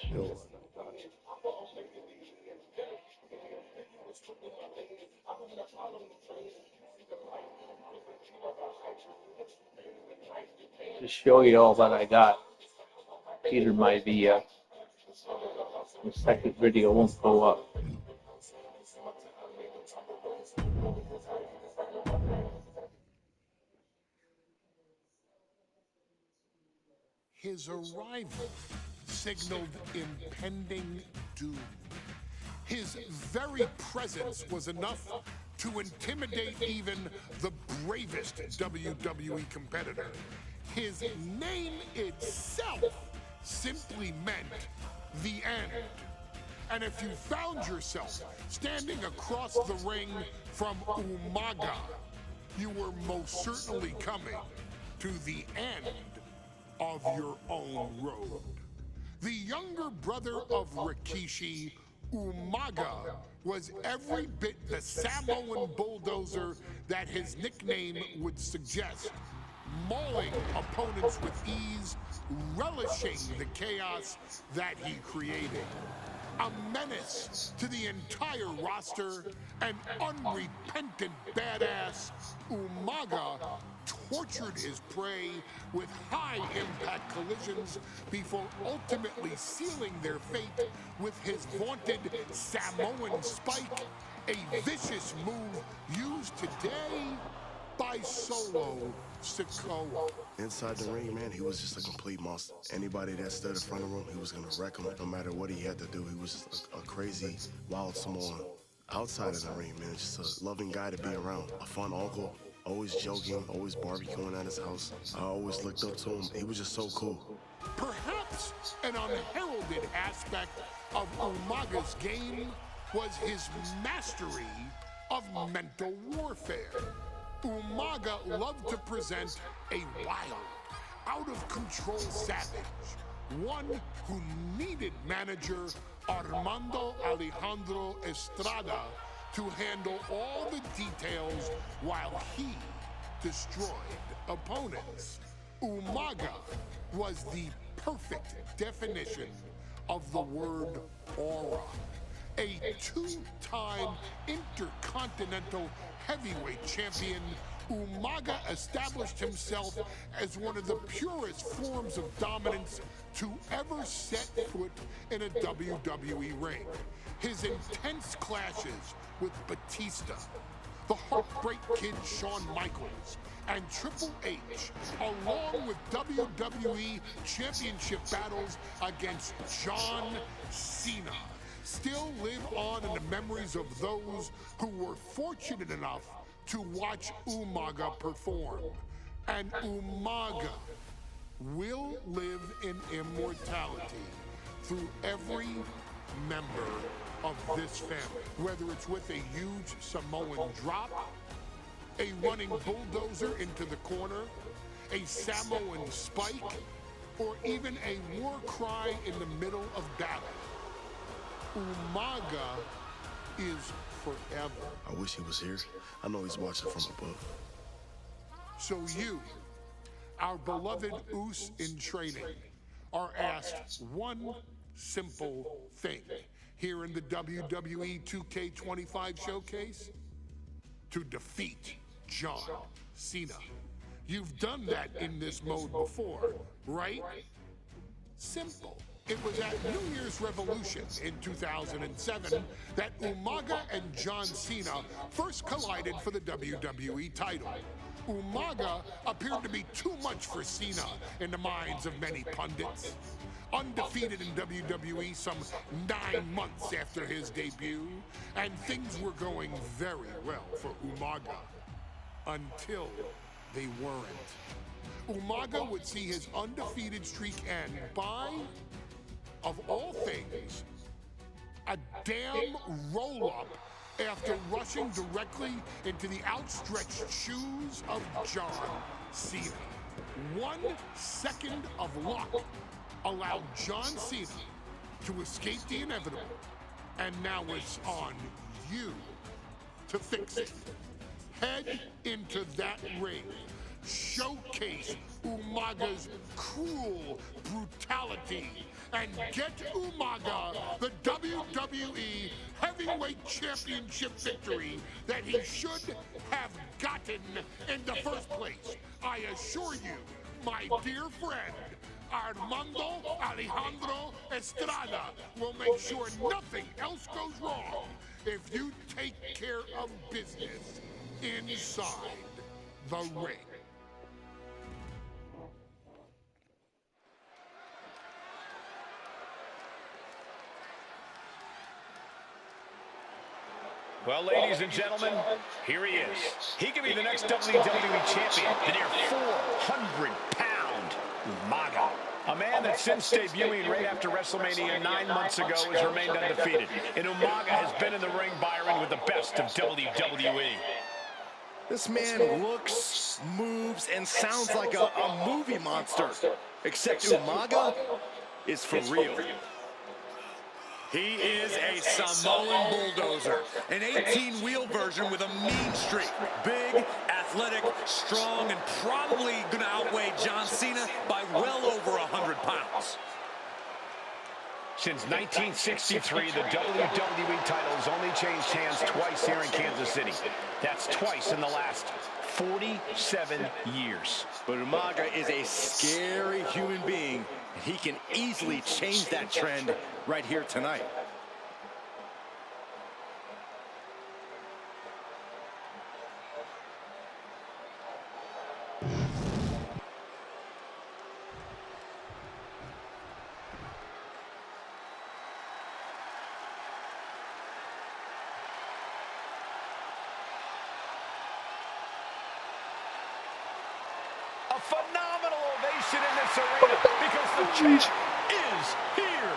sure. To show you all that I got, Peter, the second video won't go up. His arrival signaled impending doom. His very presence was enough to intimidate even the bravest WWE competitor. His name itself simply meant the end. And if you found yourself standing across the ring from Umaga, you were most certainly coming to the end of your own road. The younger brother of Rikishi, Umaga, was every bit the Samoan bulldozer that his nickname would suggest, mauling opponents with ease, relishing the chaos that he created. A menace to the entire roster, an unrepentant badass, Umaga tortured his prey with high-impact collisions before ultimately sealing their fate with his vaunted Samoan spike, a vicious move used today by Solo Sikoa. Inside the ring, man, he was just a complete monster. Anybody that stood in front of him, he was gonna wreck him no matter what he had to do. He was just a crazy, wild Samoan. Outside of the ring, man, just a loving guy to be around. A fun uncle, always joking, always barbecuing at his house. I always looked up to him. He was just so cool. Perhaps an unheralded aspect of Umaga's game was his mastery of mental warfare. Umaga loved to present a wild, out-of-control savage, one who needed manager Armando Alejandro Estrada to handle all the details while he destroyed opponents. Umaga was the perfect definition of the word aura. A two-time intercontinental heavyweight champion, Umaga established himself as one of the purest forms of dominance to ever set foot in a WWE ring. His intense clashes with Batista, the Heartbreak Kid Shawn Michaels, and Triple H, along with WWE Championship battles against John Cena, still live on in the memories of those who were fortunate enough to watch Umaga perform. And Umaga will live in immortality through every member of this family, whether it's with a huge Samoan drop, a running bulldozer into the corner, a Samoan spike, or even a war cry in the middle of battle. Umaga is forever. I wish he was here. I know he's watching from above. So you, our beloved Us in training, are asked one simple thing here in the WWE 2K25 showcase: to defeat John Cena. You've done that in this mode before, right? Simple. It was at New Year's Revolution in 2007 that Umaga and John Cena first collided for the WWE title. Umaga appeared to be too much for Cena in the minds of many pundits. Undefeated in WWE some 9 months after his debut, and things were going very well for Umaga until they weren't. Umaga would see his undefeated streak end by, of all things, a damn roll-up after rushing directly into the outstretched shoes of John Cena. 1 second of luck allowed John Cena to escape the inevitable, and now it's on you to fix it. Head into that ring, showcase Umaga's cruel brutality and get Umaga the WWE Heavyweight Championship victory that he should have gotten in the first place. I assure you, my dear friend, Armando Alejandro Estrada will make sure nothing else goes wrong if you take care of business inside the ring. Well, ladies and gentlemen, here he is. He could be the next WWE champion, the near 400-pound Umaga. A man that since debuting right after WrestleMania 9 months ago has remained undefeated. And Umaga has been in the ring, Byron, with the best of WWE. This man looks, moves, and sounds like a movie monster. Except Umaga is for real. He is a Samoan bulldozer, an 18-wheel version with a mean streak. Big, athletic, strong, and probably going to outweigh John Cena by well over 100 pounds. Since 1963, the WWE title has only changed hands twice here in Kansas City. That's twice in the last 47 years. But Umaga is a scary human being. He can easily change that trend right here tonight. A phenomenal ovation in this arena because the champ is here.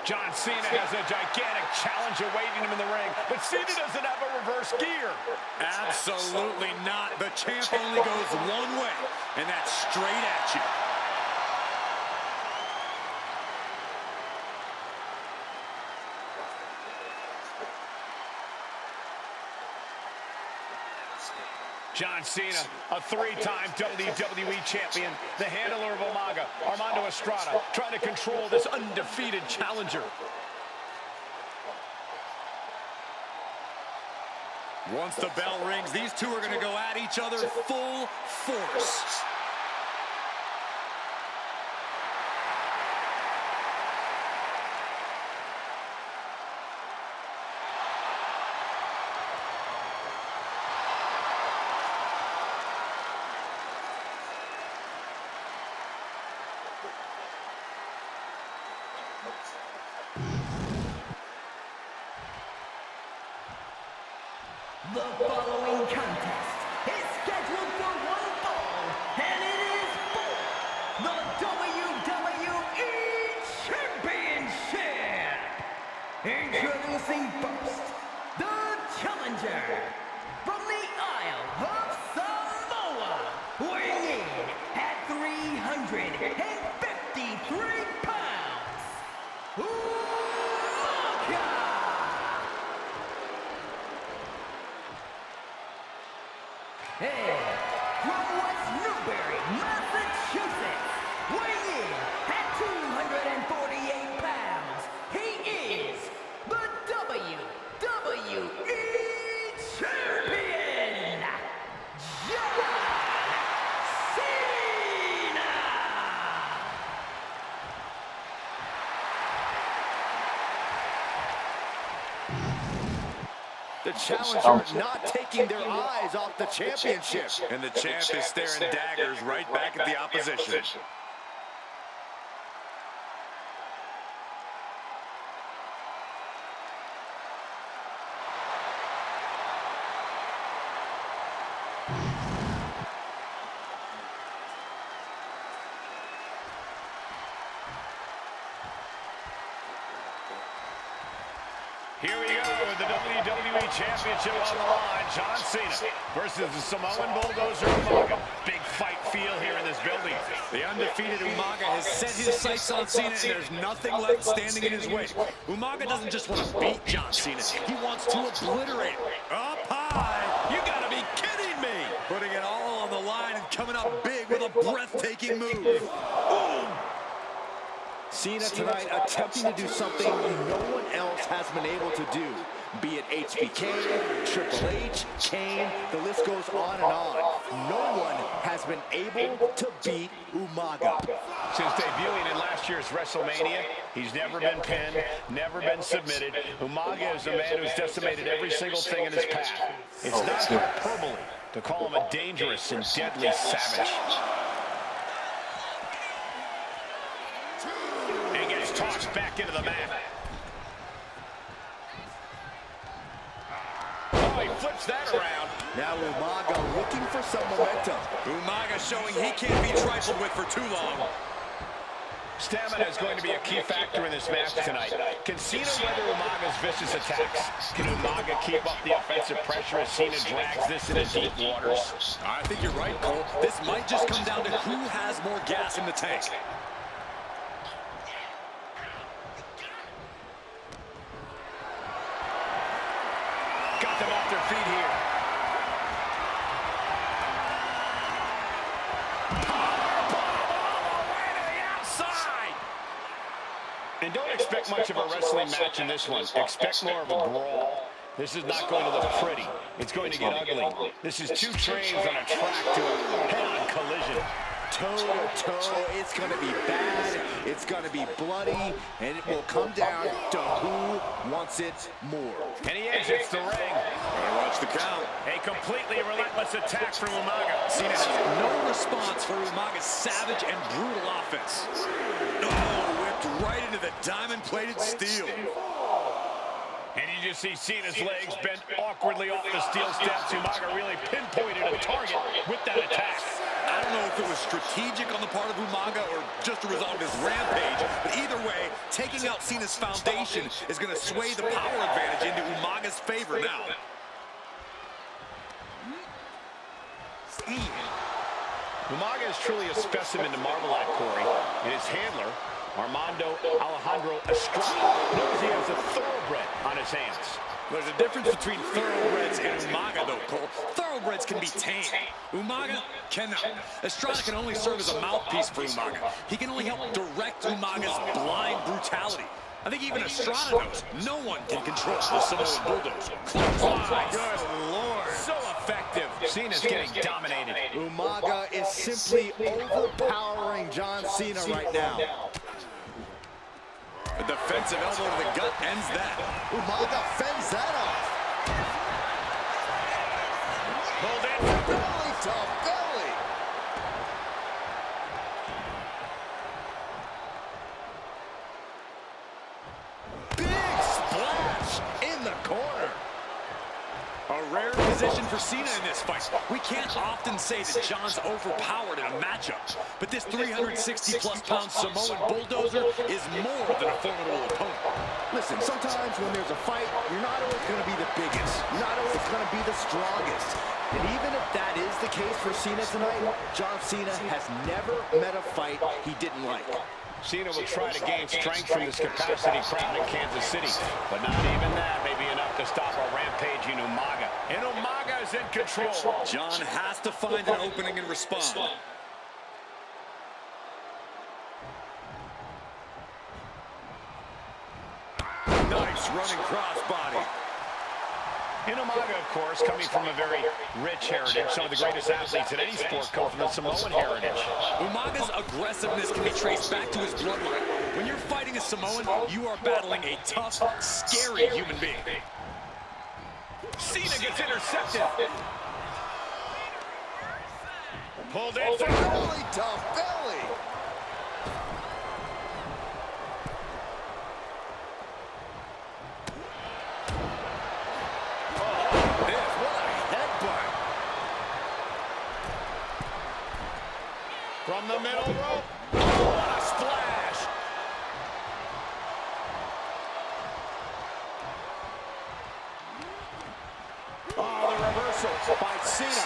John Cena has a gigantic challenge awaiting him in the ring, but Cena doesn't have a reverse gear. Absolutely not. The champ only goes one way, and that's straight at you. John Cena, a three-time WWE champion, the handler of Umaga, Armando Estrada, trying to control this undefeated challenger. Once the bell rings, these two are going to go at each other full force. The following contest is scheduled for one fall, and it is for the WWE Championship. Introducing first, the challenger from the Isle of Samoa, weighing in at 353 pounds, Umaga. And from West Newbury, Massachusetts, weighing in at 248 pounds, he is the WWE Champion, John Cena! The challenger not taking their eyes off the championship. And the champ is staring daggers right back at the opposition. Here we go with the WWE Championship on the line. John Cena versus the Samoan bulldozer Umaga. Big fight feel here in this building. The undefeated Umaga has set his sights on Cena, and there's nothing left standing in his way. Umaga doesn't just want to beat John Cena. He wants to obliterate him. Up high. You gotta be kidding me. Putting it all coming up big with a breathtaking move. Cena tonight attempting to do something no one else has been able to do. Be it HBK, Triple H, Kane, the list goes on and on. No one has been able to beat Umaga. Since debuting in last year's WrestleMania, he's never been pinned, never been submitted. Umaga is a man who's decimated every single thing in his path. It's not hyperbole to call him a dangerous and deadly savage. And gets tossed back into the mat. Oh, he flips that around. Now Umaga looking for some momentum. Umaga showing he can't be trifled with for too long. Stamina is going to be a key factor in this match tonight. Can Cena weather Umaga's vicious attacks? Can Umaga keep up the offensive pressure as Cena drags this into deep waters? I think you're right, Cole. This might just come down to who has more gas in the tank. Got them off their feet here. And don't expect much of a wrestling match in this one. Expect more of a brawl. This is not going to look pretty. It's going to get ugly. This is two trains on a track to a head-on collision. Toe-to-toe, it's going to be bad, it's going to be bloody, and it will come down to who wants it more. And he exits the ring. And watch the count. A completely relentless attack from Umaga. Cena has no response for Umaga's savage and brutal offense. Oh, whipped right into the diamond-plated steel. And you just see Cena's legs bent awkwardly off the steel steps. Umaga really pinpointed a target with that attack. I don't know if it was strategic on the part of Umaga or just a result of his rampage, but either way, taking out Cena's foundation is going to sway the power advantage into Umaga's favor now. Umaga is truly a specimen to marvel at, Corey. And his handler, Armando Alejandro Estrada, knows he has a thoroughbred on his hands. There's a difference between thoroughbreds and Umaga, though, Cole. Thoroughbreds can be tamed. Umaga cannot. Estrada can only serve as a mouthpiece for Umaga. He can only help direct Umaga's blind brutality. I think even Estrada knows no one can control the Samoan bulldozer. Oh, good Lord. So effective. Cena's getting dominated. Umaga is simply overpowering John Cena right now. A defensive elbow to the gut ends that. Umaga fends that off. Hold it. Belly to belly. Big splash in the corner. A rare position for Cena in this fight. We can't often say that John's overpowered in a matchup, but this 360-plus pound Samoan bulldozer is more than a formidable opponent. Listen, sometimes when there's a fight, you're not always going to be the biggest. You're not always going to be the strongest. And even if that is the case for Cena tonight, John Cena has never met a fight he didn't like. Cena will try to gain strength from this capacity crowd in Kansas City, but not even that may be enough to stop a rampaging Umaga. And Umaga is in control. John has to find an opening and respond. Nice running crossbody. And Umaga, of course, coming from a very rich heritage. Some of the greatest athletes in any sport come from the Samoan heritage. Umaga's aggressiveness can be traced back to his bloodline. When you're fighting a Samoan, you are battling a tough, scary human being. Cena gets intercepted. Pulled in. Belly to belly. From the middle rope. Oh, what a splash. Oh, the reversal by Cena.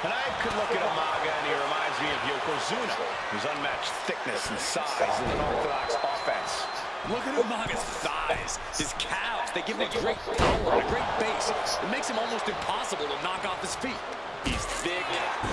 And I could look at Umaga and he reminds me of Yokozuna, whose unmatched thickness and size in an orthodox offense. Look at Umaga's thighs, his calves. They give him a great power and a great base. It makes him almost impossible to knock off his feet. He's thick,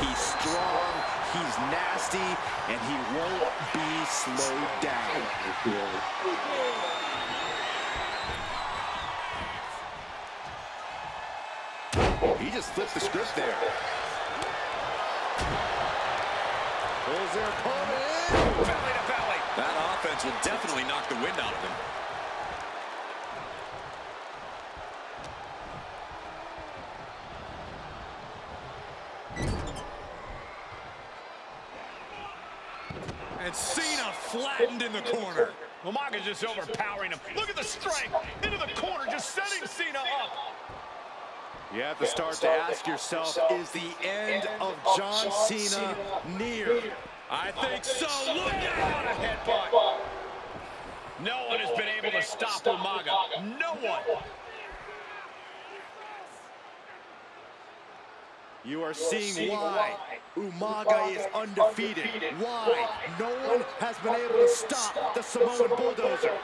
he's strong, he's nasty, and he won't be slowed down. He just flipped the script there. Pulls their opponent in. Belly to belly. That offense will definitely knock the wind out of him. And Cena flattened in the corner. Umaga's just overpowering him. Look at the strength. Into the corner, just setting Cena up. You have to start to ask yourself, is the end of John Cena near? I think so. Look out! What a headbutt. No one has been able to stop Umaga. No one. You are seeing why Umaga is undefeated. Why no one has been able to stop the Samoan Bulldozer.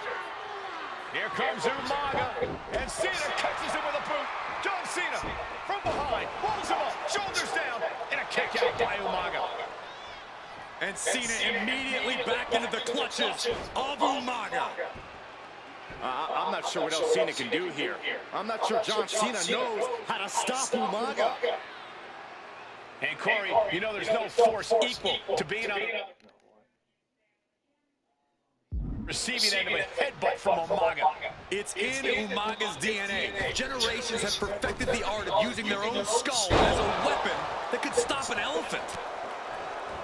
Here comes Umaga, and Cena catches him with a boot. John Cena from behind, rolls him up, shoulders down, and a kick out by Umaga. And Cena immediately back into the clutches of Umaga. I'm not sure what else Cena can do here. I'm not sure John Cena knows how to stop Umaga. And Corey, you know there's no force equal to being on the receiving end of a headbutt from Umaga. It's in Umaga's DNA. Generations have perfected the art of using their own skull as a weapon that could stop an elephant.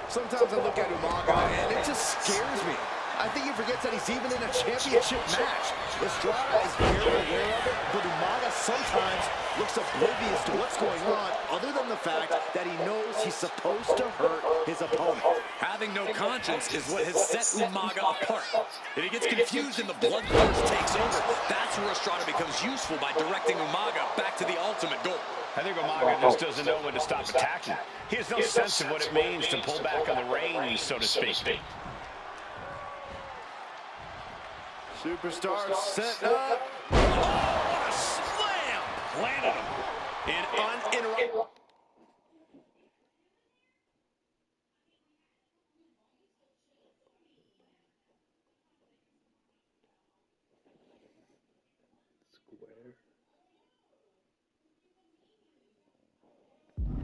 Sometimes I look at Umaga and it just scares me. I think he forgets that he's even in a championship match. Estrada is very aware of it, but Umaga sometimes looks oblivious to what's going on, other than the fact that he knows he's supposed to hurt his opponent. Having no conscience is what has set Umaga apart. If he gets confused and the bloodthirst takes over, that's where Estrada becomes useful by directing Umaga back to the ultimate goal. I think Umaga just doesn't know when to stop attacking. He has no sense of what it means to pull back on the reins, so to speak. Superstar set up. Oh, what a slam! Landed him in uninterrupted.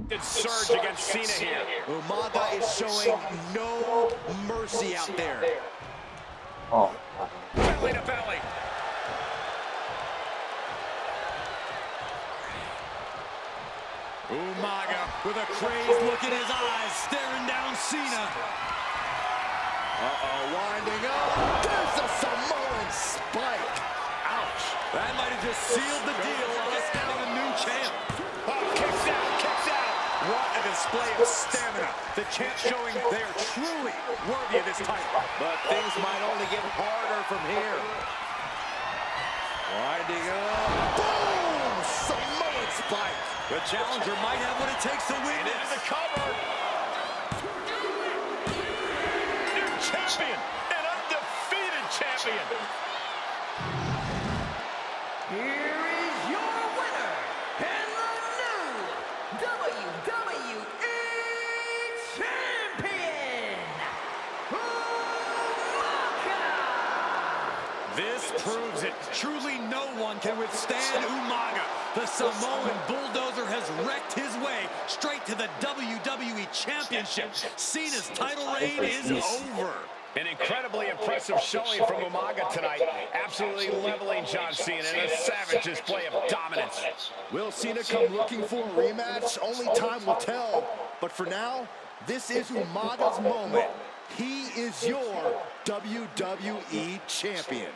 Good surge against Cena here. Umaga is showing no mercy out there. Belly to belly. Umaga with a crazed look in his eyes, staring down Cena. Winding up. There's a Samoan spike. Ouch. That might have just sealed the deal of us having a new champ. Oh, kicks out, kicks out. What a display of stamina. The champ showing they are truly worthy of this title. But things might only get harder from here. Winding up. Boom! Samoan spike. The challenger might have what it takes to win And into this. the cover. New champion, an undefeated champion. Here is your winner, and the new WWE Champion, Umaga! This proves it. Truly no one can withstand Umaga. The Samoan Bulldozer has wrecked his way straight to the WWE Championship. Cena's title reign is over. An incredibly impressive showing from Umaga tonight. Absolutely leveling John Cena in a savage display of dominance. Will Cena come looking for a rematch? Only time will tell. But for now, this is Umaga's moment. He is your WWE Champion.